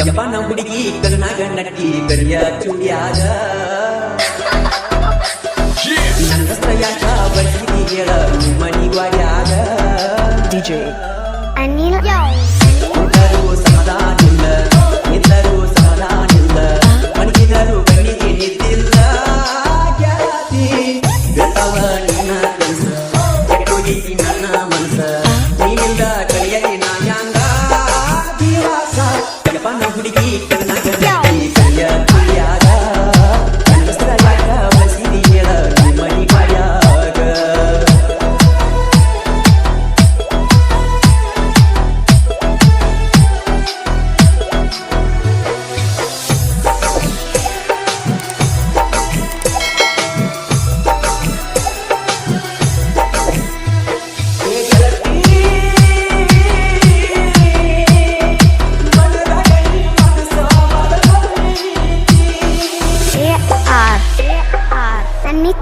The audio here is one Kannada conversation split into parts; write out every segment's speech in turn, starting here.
ಯಪ್ಪನ ಹುಡುಗಿ ಕರುನಾಗ ನಟ್ಟಿ ಕರಿಯ ಚೂಡಿಯಾಗ ನನ್ನ ಯಾಕ ಬರ್ತೀನಿ ಹೇಳ ಮನಿಗ್ವಾಡ್ಯಾಗ DJ Anil ಕೊಟ್ಟರು ಸಮಾಧಾನಿಲ್ಲ ನಿಂತರು ಸಮಾಧಾನಿಲ್ಲ ಮಣಗಿದರು ಕಣ್ಣಿಗೆ ನಿಂತಿಲ್ಲ ಗೆಳತಿ ಬೆಳತವ ನಿನ್ನ ಕನಸ ಕೆಟ್ಟೋಗೈತಿ ನನ್ನ ಮನಸ ನೀನಿಂದ ಕಳಿಯಲಿ ನಾ ಹ್ಯಾಂಗ ದಿವಸ ಯಪ್ಪನ ಹುಡುಗಿ ಕರುನಾಗ ನಟ್ಟಿ ಕರಿಯ ಚೂಡಿಯಾಗ ನನ್ನ ಯಾಕ ಬರ್ತೀನಿ ಹೇಳ ಮನಿಗ್ವಾಡ್ಯಾಗ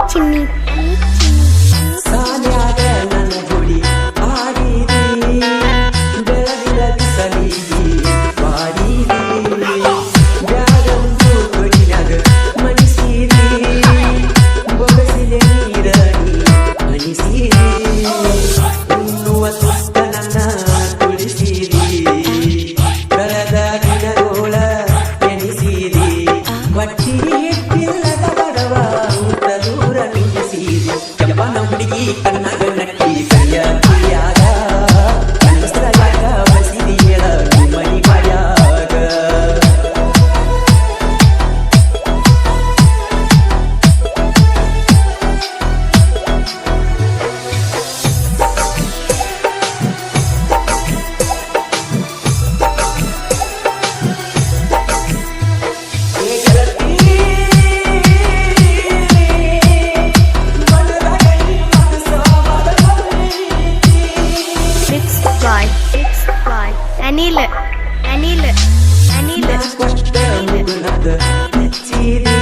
Chimney ಸಾಲ್ಯಾಗ ನನ್ನ ಜೋಡಿ ಆಡಿದಿ ಬೆಳಗಿನ ಬಿಸಲಿಗಿ ಬಾಡಿದಿ ಬ್ಯಾಗಂದು ಕೊಡಿಯಾಗ ಮನಿಸಿದಿ ಬೊಗಸಿಲೆ ನೀರನಿ ಮನಿಸಿದಿ ಉಣ್ಣುವ ತುತ್ತ ನನ್ನ ತುಳಿಸಿದಿ ಕಳೆದ ದಿನಗೋಳ ಎನಿಸಿದಿ ಒಟ್ಟಿಗೆ ಇಟ್ಟಿಲ್ಲದ ಬಡವ ಊಟ ದೂರ ನಿಲ್ಲಿಸಿದಿ ಯಪ್ಪನ ಹುಡುಗಿ ಕಣ್ಣಾಗ ನಟ್ಟಿ ಕರಿಯ ಚೂಡಿಯಾಗ ನನ್ನ ಯಾಕ ಬಸಿದಿ ಹೇಳ ಮನಿಗ್ವಾಡ್ಯಾಗ Anil ಕೊಟ್ಟ ಮುಗುಳದ ನೆಚ್ಚಿದಿ